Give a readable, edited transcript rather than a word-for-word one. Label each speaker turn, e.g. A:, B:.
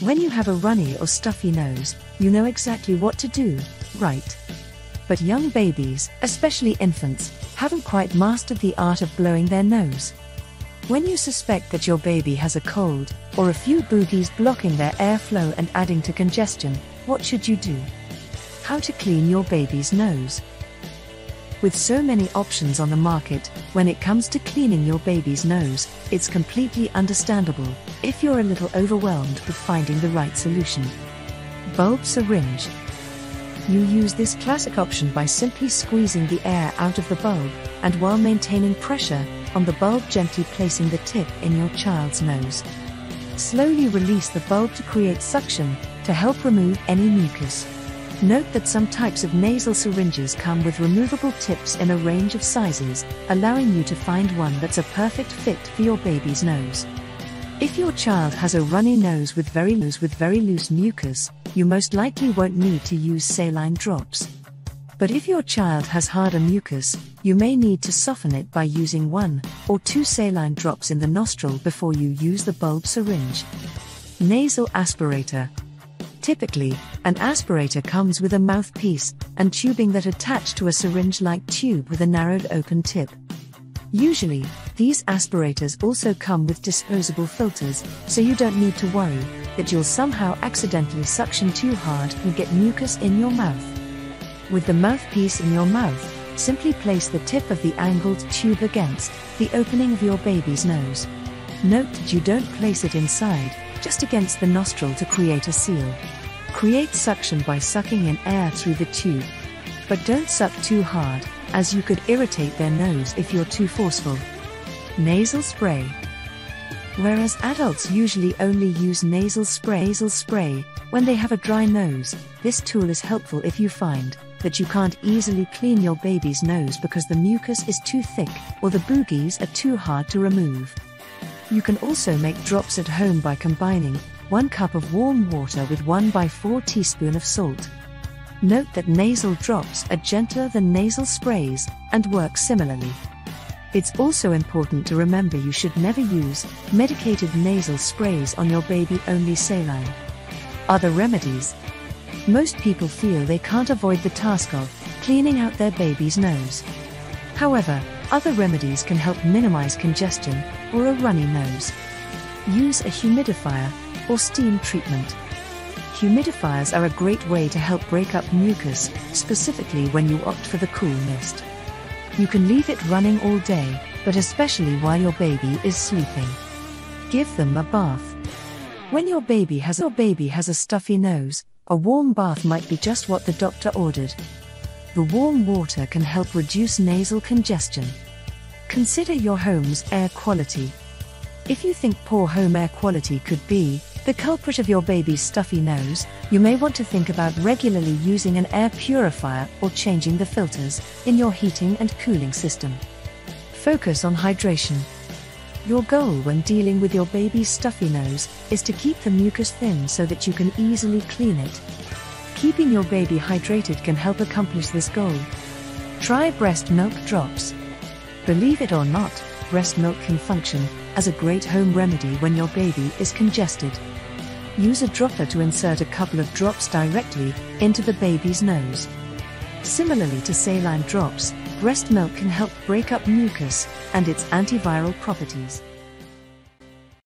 A: When you have a runny or stuffy nose, you know exactly what to do, right? But young babies, especially infants, haven't quite mastered the art of blowing their nose. When you suspect that your baby has a cold, or a few boogies blocking their airflow and adding to congestion, what should you do? How to clean your baby's nose? With so many options on the market, when it comes to cleaning your baby's nose, it's completely understandable if you're a little overwhelmed with finding the right solution. Bulb syringe. You use this classic option by simply squeezing the air out of the bulb, and while maintaining pressure on the bulb, gently placing the tip in your child's nose. Slowly release the bulb to create suction to help remove any mucus. Note that some types of nasal syringes come with removable tips in a range of sizes, allowing you to find one that's a perfect fit for your baby's nose. If your child has a runny nose with very loose mucus, you most likely won't need to use saline drops. But if your child has harder mucus, you may need to soften it by using 1 or 2 saline drops in the nostril before you use the bulb syringe. Nasal aspirator. Typically, an aspirator comes with a mouthpiece and tubing that attach to a syringe-like tube with a narrowed open tip. Usually, these aspirators also come with disposable filters, so you don't need to worry that you'll somehow accidentally suction too hard and get mucus in your mouth. With the mouthpiece in your mouth, simply place the tip of the angled tube against the opening of your baby's nose. Note that you don't place it inside, just against the nostril to create a seal. Create suction by sucking in air through the tube. But don't suck too hard, as you could irritate their nose if you're too forceful. Nasal spray. Whereas adults usually only use nasal spray when they have a dry nose, this tool is helpful if you find that you can't easily clean your baby's nose because the mucus is too thick or the boogies are too hard to remove. You can also make drops at home by combining 1 cup of warm water with 1/4 teaspoon of salt. Note that nasal drops are gentler than nasal sprays and work similarly. It's also important to remember you should never use medicated nasal sprays on your baby, only saline. Other remedies. Most people feel they can't avoid the task of cleaning out their baby's nose. However, other remedies can help minimize congestion or a runny nose. Use a humidifier or steam treatment. Humidifiers are a great way to help break up mucus, specifically when you opt for the cool mist. You can leave it running all day, but especially while your baby is sleeping. Give them a bath. When your baby has a stuffy nose, a warm bath might be just what the doctor ordered. The warm water can help reduce nasal congestion. Consider your home's air quality. If you think poor home air quality could be the culprit of your baby's stuffy nose, you may want to think about regularly using an air purifier or changing the filters in your heating and cooling system. Focus on hydration. Your goal when dealing with your baby's stuffy nose is to keep the mucus thin so that you can easily clean it. Keeping your baby hydrated can help accomplish this goal. Try breast milk drops. Believe it or not, breast milk can function as a great home remedy when your baby is congested. Use a dropper to insert a couple of drops directly into the baby's nose. Similarly to saline drops, breast milk can help break up mucus and its antiviral properties.